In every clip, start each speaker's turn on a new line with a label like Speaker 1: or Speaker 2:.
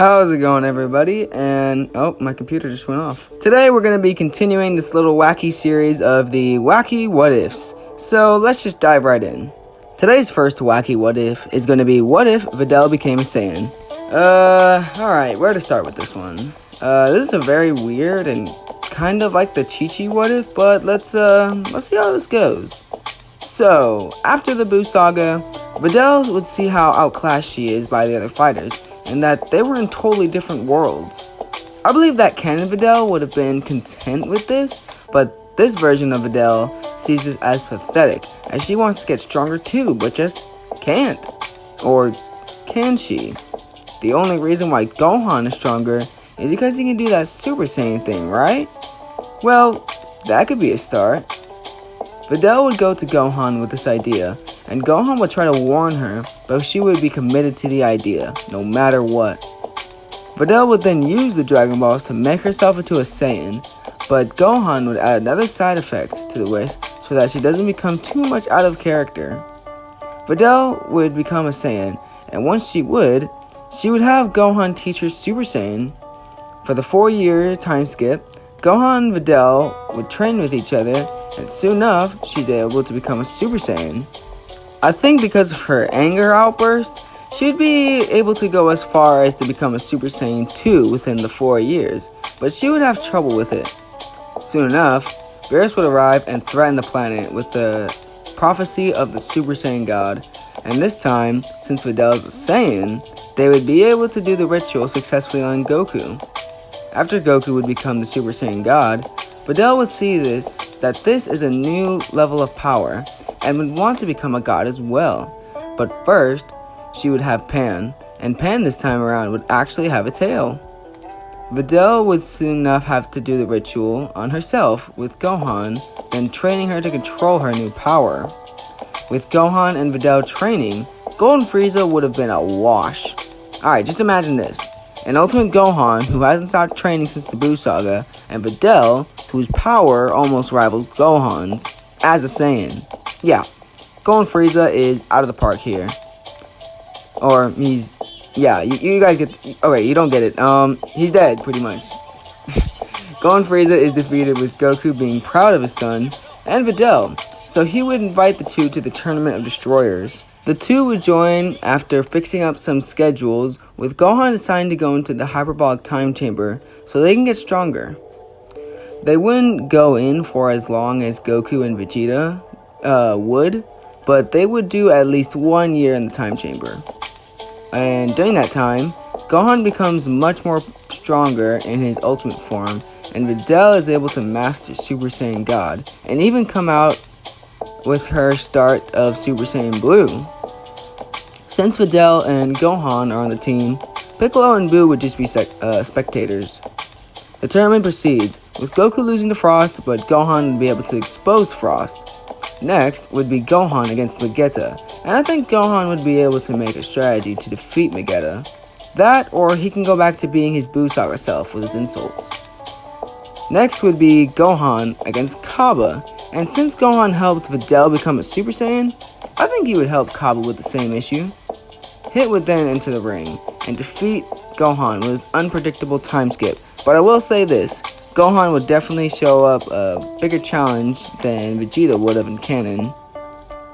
Speaker 1: How's it going, everybody? And oh, my computer just went off. Today we're going to be continuing this little wacky series of the wacky what ifs. So let's just dive right in. Today's first wacky what if is going to be, what if Videl became a Saiyan? Alright, where to start with this one? This is a very weird and kind of like the Chi-Chi what if, but let's see how this goes. So, after the Buu saga, Videl would see how outclassed she is by the other fighters, and that they were in totally different worlds. I believe that canon Videl would have been content with this, but this version of Videl sees it as pathetic, as she wants to get stronger too, but just can't. Or can she? The only reason why Gohan is stronger is because he can do that Super Saiyan thing, right? Well, that could be a start. Videl would go to Gohan with this idea, and Gohan would try to warn her, but she would be committed to the idea, no matter what. Videl would then use the Dragon Balls to make herself into a Saiyan, but Gohan would add another side effect to the wish so that she doesn't become too much out of character. Videl would become a Saiyan, and once she would have Gohan teach her Super Saiyan. For the 4-year time skip, Gohan and Videl would train with each other, and soon enough, she's able to become a Super Saiyan. I think because of her anger outburst, she'd be able to go as far as to become a Super Saiyan 2 within the 4 years, but she would have trouble with it. Soon enough, Beerus would arrive and threaten the planet with the prophecy of the Super Saiyan God, and this time, since Videl's a Saiyan, they would be able to do the ritual successfully on Goku. After Goku would become the Super Saiyan God, Videl would see that this is a new level of power, and would want to become a god as well. But first, she would have Pan, and Pan this time around would actually have a tail. Videl would soon enough have to do the ritual on herself with Gohan, then training her to control her new power. With Gohan and Videl training, Golden Frieza would have been a wash. Alright, just imagine this. An Ultimate Gohan who hasn't stopped training since the Buu saga, and Videl, whose power almost rivals Gohan's, as a Saiyan. Yeah, Golden Frieza is out of the park here. Or, you guys get, okay, you don't get it, he's dead, pretty much. Golden Frieza is defeated with Goku being proud of his son, and Videl, so he would invite the two to the Tournament of Destroyers. The two would join after fixing up some schedules, with Gohan deciding to go into the hyperbolic time chamber so they can get stronger. They wouldn't go in for as long as Goku and Vegeta would, but they would do at least 1 year in the time chamber. And during that time, Gohan becomes much more stronger in his ultimate form, and Videl is able to master Super Saiyan God, and even come out with her start of Super Saiyan Blue. Since Videl and Gohan are on the team, Piccolo and Buu would just be spectators. The tournament proceeds, with Goku losing to Frost, but Gohan would be able to expose Frost. Next would be Gohan against Vegeta, and I think Gohan would be able to make a strategy to defeat Vegeta. That, or he can go back to being his Buu saga self with his insults. Next would be Gohan against Kaba, and since Gohan helped Videl become a Super Saiyan, I think he would help Kaba with the same issue. Hit would then enter the ring, and defeat Gohan with his unpredictable time skip, but I will say this, Gohan would definitely show up a bigger challenge than Vegeta would have in canon.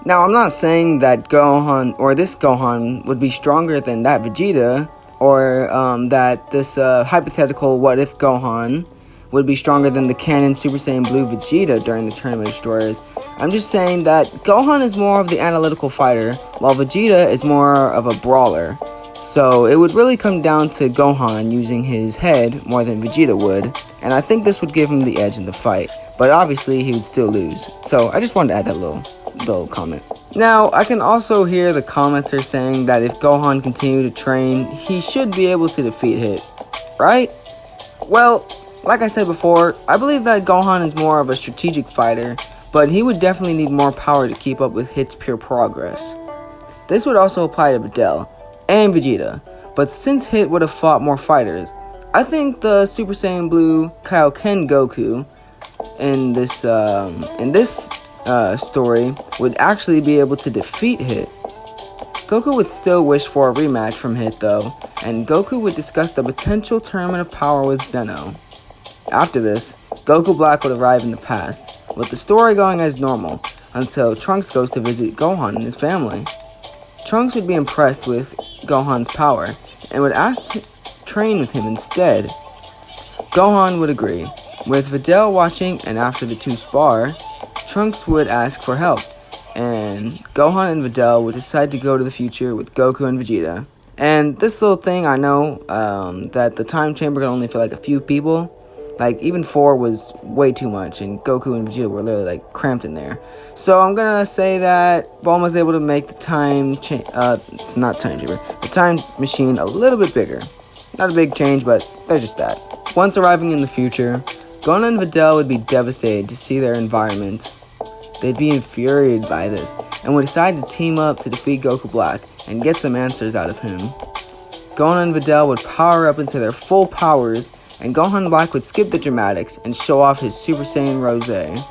Speaker 1: Now, I'm not saying that Gohan, or this Gohan, would be stronger than that Vegeta, or that this hypothetical what if Gohan would be stronger than the canon Super Saiyan Blue Vegeta during the Tournament of Destroyers. I'm just saying that Gohan is more of the analytical fighter, while Vegeta is more of a brawler. So it would really come down to Gohan using his head more than Vegeta would, and I think this would give him the edge in the fight, but obviously he would still lose. So I just wanted to add that little comment. Now, I can also hear the commenter saying that if Gohan continued to train, he should be able to defeat Hit, right? Well, like I said before, I believe that Gohan is more of a strategic fighter, but he would definitely need more power to keep up with Hit's pure progress. This would also apply to Videl and Vegeta, but since Hit would have fought more fighters, I think the Super Saiyan Blue Kaioken Goku in this story would actually be able to defeat Hit. Goku would still wish for a rematch from Hit though, and Goku would discuss the potential tournament of power with Zeno. After this, Goku Black would arrive in the past, with the story going as normal, until Trunks goes to visit Gohan and his family. Trunks would be impressed with Gohan's power, and would ask to train with him instead. Gohan would agree. With Videl watching and after the two spar, Trunks would ask for help, and Gohan and Videl would decide to go to the future with Goku and Vegeta. And this little thing, I know that the time chamber can only fit like a few people. Like, even 4 was way too much, and Goku and Vegeta were literally, like, cramped in there. So I'm gonna say that Bulma was able to make the it's not time chamber, the time machine a little bit bigger. Not a big change, but there's just that. Once arriving in the future, Gon and Videl would be devastated to see their environment. They'd be infuriated by this, and would decide to team up to defeat Goku Black and get some answers out of him. Gon and Videl would power up into their full powers, and Gohan Black would skip the dramatics and show off his Super Saiyan Rose.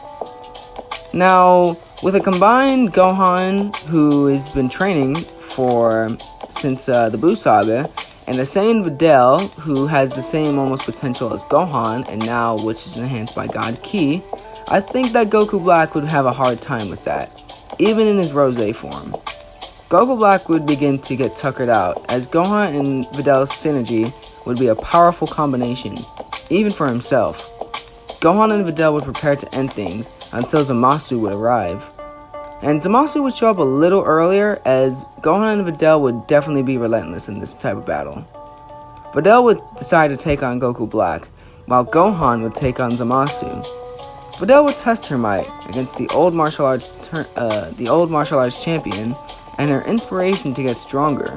Speaker 1: Now, with a combined Gohan, who has been training since the Buu Saga, and a Saiyan Videl, who has the same almost potential as Gohan, and now which is enhanced by God Ki, I think that Goku Black would have a hard time with that, even in his Rose form. Goku Black would begin to get tuckered out, as Gohan and Videl's synergy would be a powerful combination, even for himself. Gohan and Videl would prepare to end things until Zamasu would arrive. And Zamasu would show up a little earlier, as Gohan and Videl would definitely be relentless in this type of battle. Videl would decide to take on Goku Black, while Gohan would take on Zamasu. Videl would test her might against the old martial arts champion, and her inspiration to get stronger.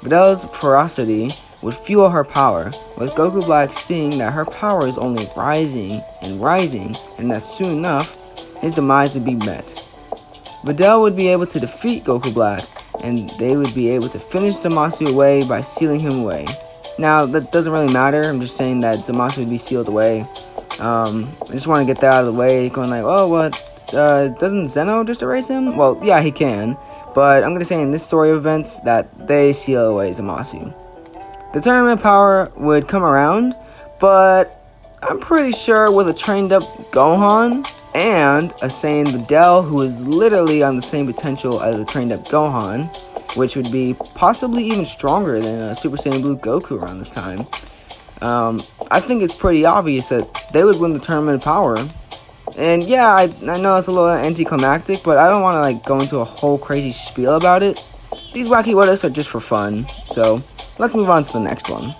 Speaker 1: Videl's ferocity would fuel her power, with Goku Black seeing that her power is only rising, and that soon enough, his demise would be met. Videl would be able to defeat Goku Black, and they would be able to finish Zamasu away by sealing him away. Now, that doesn't really matter, I'm just saying that Zamasu would be sealed away. I just want to get that out of the way, going like, oh, what? Doesn't Zeno just erase him? Well, yeah, he can, but I'm going to say in this story of events that they seal away Zamasu. The tournament power would come around, but I'm pretty sure with a trained up Gohan and a Saiyan Videl who is literally on the same potential as a trained up Gohan, which would be possibly even stronger than a Super Saiyan Blue Goku around this time, I think it's pretty obvious that they would win the tournament of power. And yeah, I know it's a little anticlimactic, but I don't want to like go into a whole crazy spiel about it. These wacky what-ifs are just for fun, so let's move on to the next one.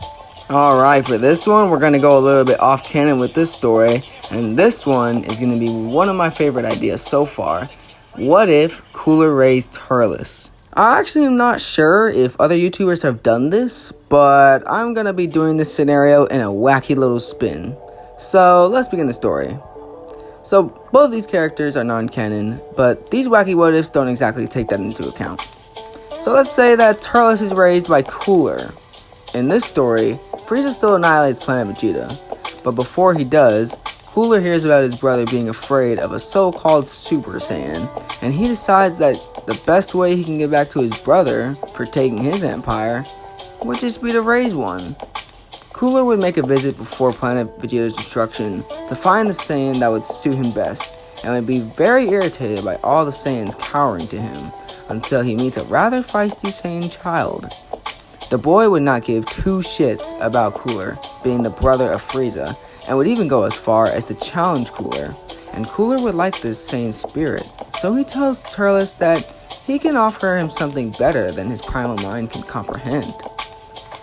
Speaker 1: Alright, for this one, we're going to go a little bit off canon with this story, and this one is going to be one of my favorite ideas so far. What if Cooler raised Turles? I actually am not sure if other YouTubers have done this, but I'm going to be doing this scenario in a wacky little spin. So, let's begin the story. So, both these characters are non-canon, but these wacky what-ifs don't exactly take that into account. So let's say that Turles is raised by Cooler. In this story, Frieza still annihilates Planet Vegeta, but before he does, Cooler hears about his brother being afraid of a so-called Super Saiyan, and he decides that the best way he can get back to his brother for taking his empire would just be to raise one. Cooler would make a visit before Planet Vegeta's destruction to find the Saiyan that would suit him best, and would be very irritated by all the Saiyans cowering to him, until he meets a rather feisty Saiyan child. The boy would not give two shits about Cooler being the brother of Frieza, and would even go as far as to challenge Cooler, and Cooler would like this Saiyan spirit, so he tells Turles that he can offer him something better than his primal mind can comprehend.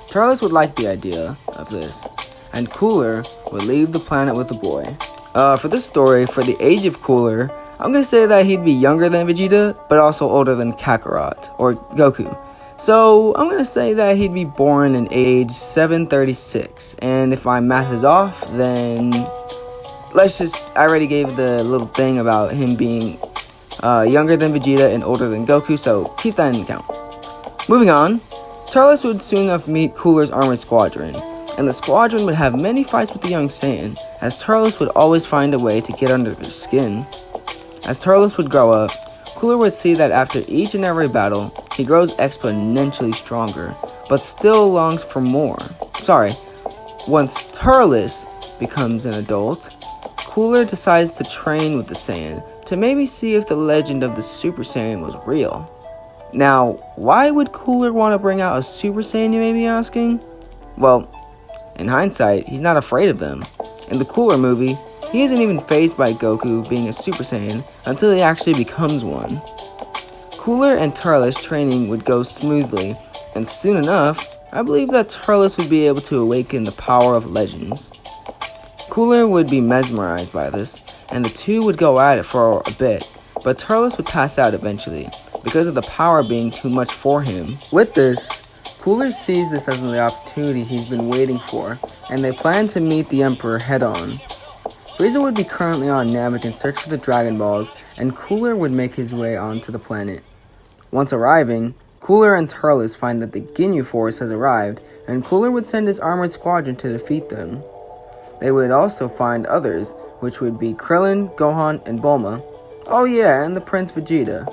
Speaker 1: Turles would like the idea of this, and Cooler would leave the planet with the boy. For this story, for the age of Cooler, I'm going to say that he'd be younger than Vegeta, but also older than Kakarot, or Goku. So, I'm going to say that he'd be born in age 736, and if my math is off, then I already gave the little thing about him being younger than Vegeta and older than Goku, so keep that in account. Moving on, Turles would soon enough meet Cooler's armored squadron, and the squadron would have many fights with the young Saiyan, as Turles would always find a way to get under their skin. As Turles would grow up, Cooler would see that after each and every battle, he grows exponentially stronger, but still longs for more. Once Turles becomes an adult, Cooler decides to train with the Saiyan to maybe see if the legend of the Super Saiyan was real. Now, why would Cooler want to bring out a Super Saiyan, you may be asking? Well, in hindsight, he's not afraid of them. In the Cooler movie, he isn't even fazed by Goku being a Super Saiyan until he actually becomes one. Cooler and Turles training would go smoothly, and soon enough, I believe that Turles would be able to awaken the power of legends. Cooler would be mesmerized by this, and the two would go at it for a bit, but Turles would pass out eventually, because of the power being too much for him. With this, Cooler sees this as the opportunity he's been waiting for, and they plan to meet the Emperor head-on. Frieza would be currently on Namek in search for the Dragon Balls, and Cooler would make his way onto the planet. Once arriving, Cooler and Turles find that the Ginyu Force has arrived, and Cooler would send his armored squadron to defeat them. They would also find others, which would be Krillin, Gohan, and Bulma. Oh yeah, and the Prince Vegeta.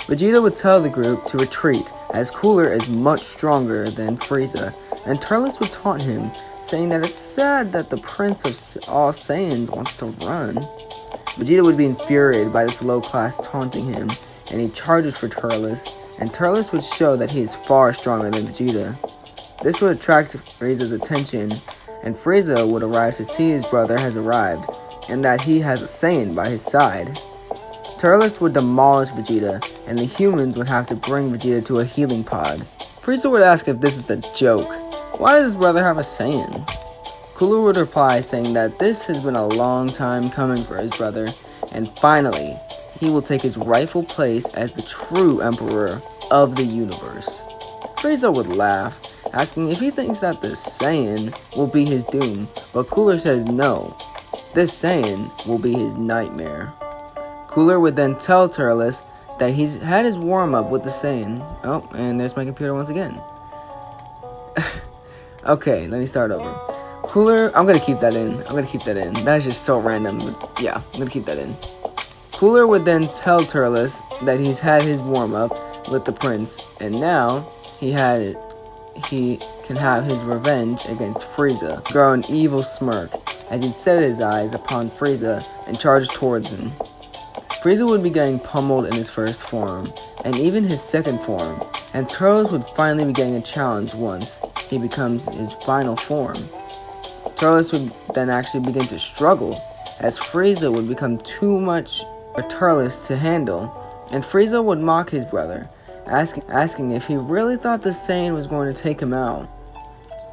Speaker 1: Vegeta would tell the group to retreat, as Cooler is much stronger than Frieza, and Turles would taunt him, saying that it's sad that the Prince of all Saiyans wants to run. Vegeta would be infuriated by this low class taunting him, and he charges for Turles, and Turles would show that he is far stronger than Vegeta. This would attract Frieza's attention, and Frieza would arrive to see his brother has arrived, and that he has a Saiyan by his side. Turles would demolish Vegeta, and the humans would have to bring Vegeta to a healing pod. Frieza would ask if this is a joke. Why does his brother have a Saiyan? Cooler would reply saying that this has been a long time coming for his brother, and finally, he will take his rightful place as the true Emperor of the universe. Frieza would laugh, asking if he thinks that the Saiyan will be his doom, but Cooler says no, this Saiyan will be his nightmare. Cooler would then tell Turles that he's had his warm-up with the Saiyan. Oh, and there's my computer once again. Okay, let me start over. Cooler, I'm gonna keep that in. That's just so random. But yeah, I'm gonna keep that in. Cooler would then tell Turles that he's had his warm-up with the prince, and now he can have his revenge against Frieza. Grow an evil smirk as he'd set his eyes upon Frieza and charge towards him. Frieza would be getting pummeled in his first form, and even his second form, and Turles would finally be getting a challenge once he becomes his final form. Turles would then actually begin to struggle, as Frieza would become too much for Turles to handle, and Frieza would mock his brother, asking if he really thought the Saiyan was going to take him out.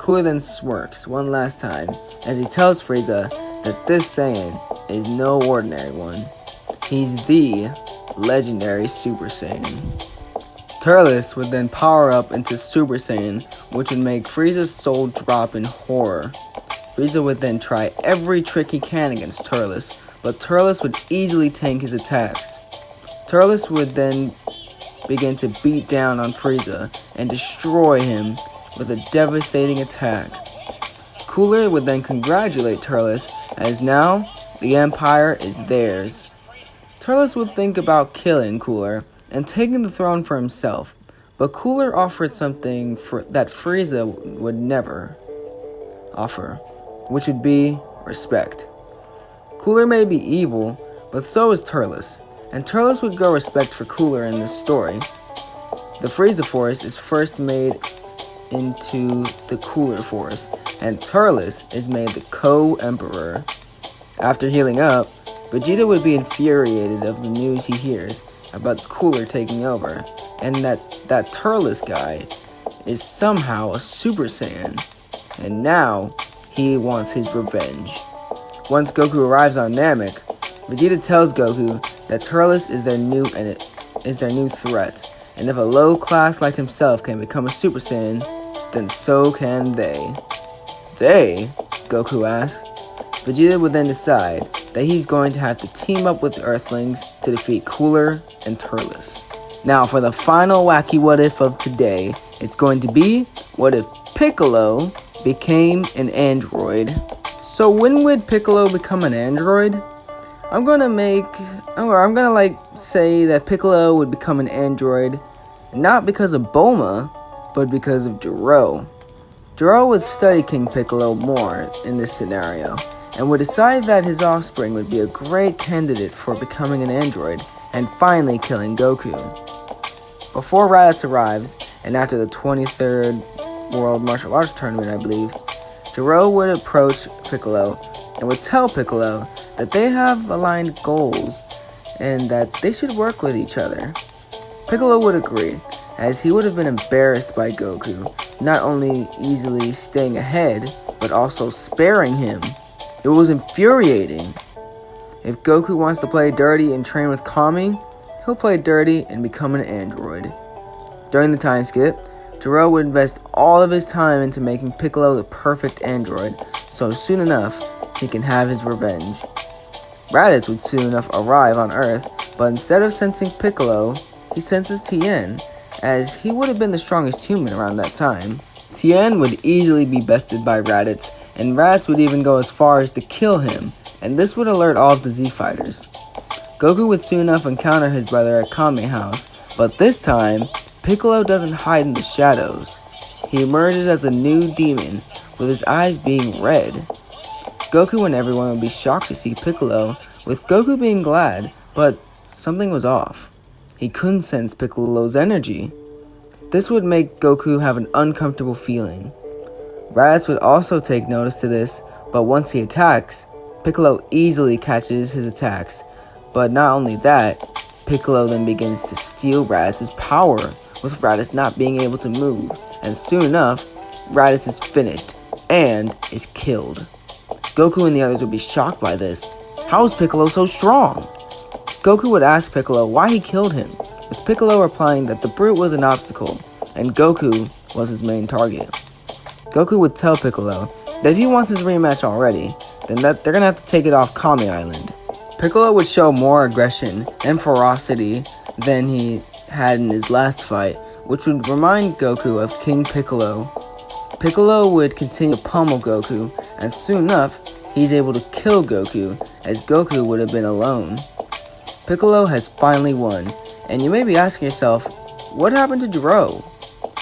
Speaker 1: Cooler then smirks one last time, as he tells Frieza that this Saiyan is no ordinary one. He's the legendary Super Saiyan. Turles would then power up into Super Saiyan, which would make Frieza's soul drop in horror. Frieza would then try every trick he can against Turles, but Turles would easily tank his attacks. Turles would then begin to beat down on Frieza and destroy him with a devastating attack. Cooler would then congratulate Turles, as now the Empire is theirs. Turles would think about killing Cooler and taking the throne for himself, but Cooler offered something that Frieza would never offer, which would be respect. Cooler may be evil, but so is Turles, and Turles would grow respect for Cooler in this story. The Frieza Force is first made into the Cooler Force, and Turles is made the co-emperor. After healing up, Vegeta would be infuriated of the news he hears about Cooler taking over, and that Turles guy is somehow a Super Saiyan, and now he wants his revenge. Once Goku arrives on Namek, Vegeta tells Goku that Turles is their new threat, and if a low class like himself can become a Super Saiyan, then so can they. They? Goku asked. Vegeta would then decide that he's going to have to team up with the Earthlings to defeat Cooler and Turles. Now for the final wacky what if of today, it's going to be, what if Piccolo became an android? So when would Piccolo become an android? I'm gonna like say that Piccolo would become an android, not because of Bulma, but because of Gero. Gero would study King Piccolo more in this scenario, and would decide that his offspring would be a great candidate for becoming an android, and finally killing Goku. Before Raditz arrives, and after the 23rd World Martial Arts Tournament, I believe, Gero would approach Piccolo and would tell Piccolo that they have aligned goals and that they should work with each other. Piccolo would agree, as he would have been embarrassed by Goku, not only easily staying ahead, but also sparing him. It was infuriating. If Goku wants to play dirty and train with Kami, he'll play dirty and become an android. During the time skip, Gero would invest all of his time into making Piccolo the perfect android, so soon enough, he can have his revenge. Raditz would soon enough arrive on Earth, but instead of sensing Piccolo, he senses Tien, as he would have been the strongest human around that time. Tien would easily be bested by Raditz, and Raditz would even go as far as to kill him, and this would alert all of the Z fighters. Goku would soon enough encounter his brother at Kame House, but this time, Piccolo doesn't hide in the shadows. He emerges as a new demon, with his eyes being red. Goku and everyone would be shocked to see Piccolo, with Goku being glad, but something was off. He couldn't sense Piccolo's energy. This would make Goku have an uncomfortable feeling. Raditz would also take notice to this, but once he attacks, Piccolo easily catches his attacks. But not only that, Piccolo then begins to steal Raditz's power, with Raditz not being able to move, and soon enough, Raditz is finished, and is killed. Goku and the others would be shocked by this. How is Piccolo so strong? Goku would ask Piccolo why he killed him, with Piccolo replying that the brute was an obstacle, and Goku was his main target. Goku would tell Piccolo that if he wants his rematch already, then that they're gonna have to take it off Kami Island. Piccolo would show more aggression and ferocity than he had in his last fight, which would remind Goku of King Piccolo. Piccolo would continue to pummel Goku, and soon enough, he's able to kill Goku, as Goku would have been alone. Piccolo has finally won, and you may be asking yourself, what happened to Gero?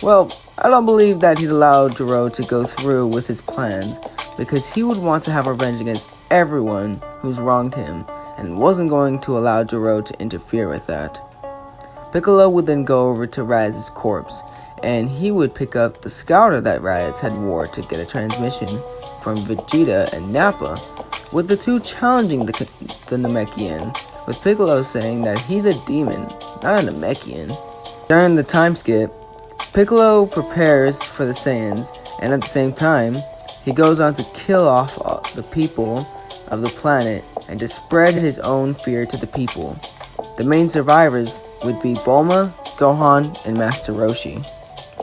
Speaker 1: Well, I don't believe that he'd allow Gero to go through with his plans, because he would want to have revenge against everyone who's wronged him, and wasn't going to allow Gero to interfere with that. Piccolo would then go over to Raditz's corpse, and he would pick up the scouter that Raditz had wore to get a transmission from Vegeta and Nappa, with the two challenging the Namekian, with Piccolo saying that he's a demon, not a Namekian. During the time skip, Piccolo prepares for the Saiyans, and at the same time, he goes on to kill off the people of the planet and to spread his own fear to the people. The main survivors would be Bulma, Gohan, and Master Roshi.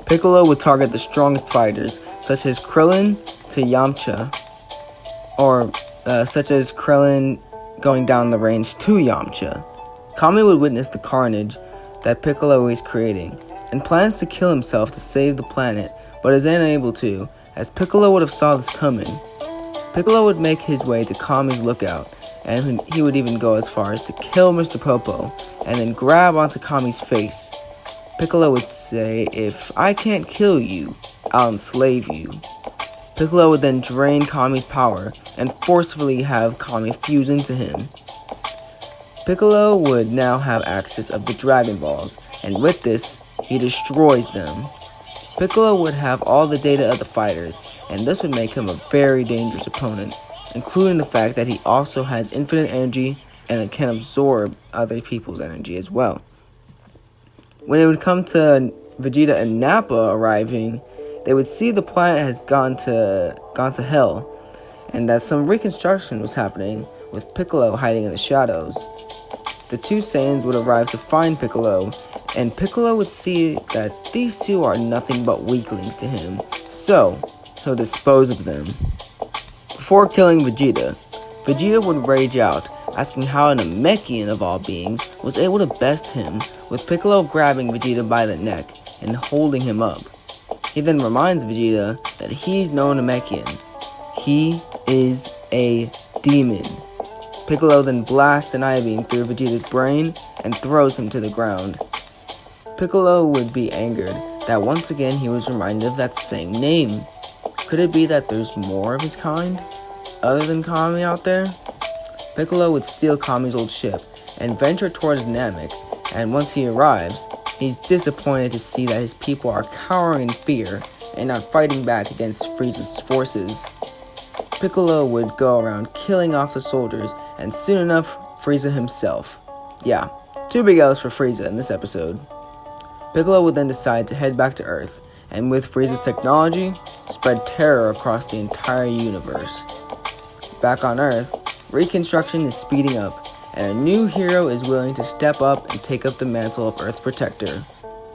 Speaker 1: Piccolo would target the strongest fighters, such as Krillin to Yamcha, or such as Krillin going down the range to Yamcha. Kami would witness the carnage that Piccolo is creating, and plans to kill himself to save the planet, but is unable to, as Piccolo would have saw this coming. Piccolo would make his way to Kami's lookout, and he would even go as far as to kill Mr. Popo, and then grab onto Kami's face. Piccolo would say, "If I can't kill you, I'll enslave you." Piccolo would then drain Kami's power, and forcefully have Kami fuse into him. Piccolo would now have access of the Dragon Balls, and with this, he destroys them. Piccolo would have all the data of the fighters, and this would make him a very dangerous opponent, including the fact that he also has infinite energy and can absorb other people's energy as well. When it would come to Vegeta and Nappa arriving, they would see the planet has gone to hell, and that some reconstruction was happening, with Piccolo hiding in the shadows. The two Saiyans would arrive to find Piccolo, and Piccolo would see that these two are nothing but weaklings to him, so he'll dispose of them. Before killing Vegeta, Vegeta would rage out, asking how a Namekian of all beings was able to best him, with Piccolo grabbing Vegeta by the neck and holding him up. He then reminds Vegeta that he's no Namekian. He is a demon. Piccolo then blasts an eye-beam through Vegeta's brain and throws him to the ground. Piccolo would be angered that once again he was reminded of that same name. Could it be that there's more of his kind, other than Kami out there? Piccolo would steal Kami's old ship and venture towards Namek, and once he arrives, he's disappointed to see that his people are cowering in fear and not fighting back against Frieza's forces. Piccolo would go around killing off the soldiers, and soon enough, Frieza himself. Yeah, 2 big L's for Frieza in this episode. Piccolo would then decide to head back to Earth, and with Frieza's technology, spread terror across the entire universe. Back on Earth, reconstruction is speeding up, and a new hero is willing to step up and take up the mantle of Earth's protector.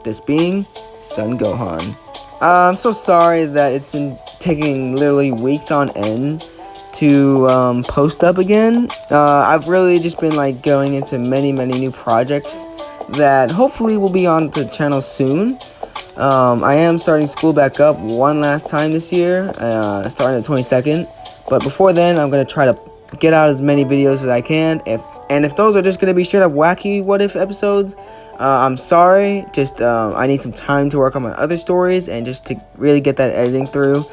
Speaker 1: This being Son Gohan. I'm so sorry that it's been taking literally weeks on end to post up again. I've really just been going into many new projects that hopefully will be on the channel soon. I am starting school back up one last time this year, starting the 22nd. But before then, I'm going to try to get out as many videos as I can. If those are just going to be straight up wacky what if episodes, I'm sorry. Just I need some time to work on my other stories and just to really get that editing through.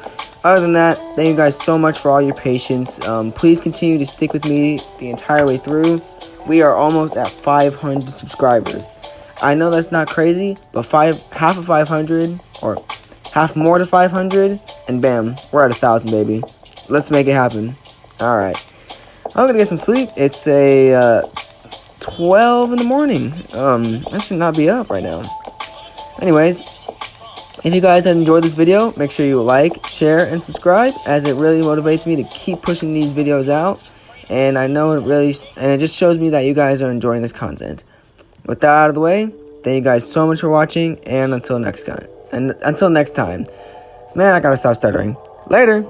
Speaker 1: Other than that, thank you guys so much for all your patience. Please continue to stick with me the entire way through. We are almost at 500 subscribers. I know that's not crazy, but half of 500, or half more to 500, and bam, we're at 1,000, baby. Let's make it happen. Alright. I'm gonna get some sleep. It's a 12 in the morning. I should not be up right now. Anyways, if you guys had enjoyed this video, make sure you like, share, and subscribe, as it really motivates me to keep pushing these videos out. And I know it just shows me that you guys are enjoying this content. With that out of the way, thank you guys so much for watching, and until next time. Man, I gotta stop stuttering. Later!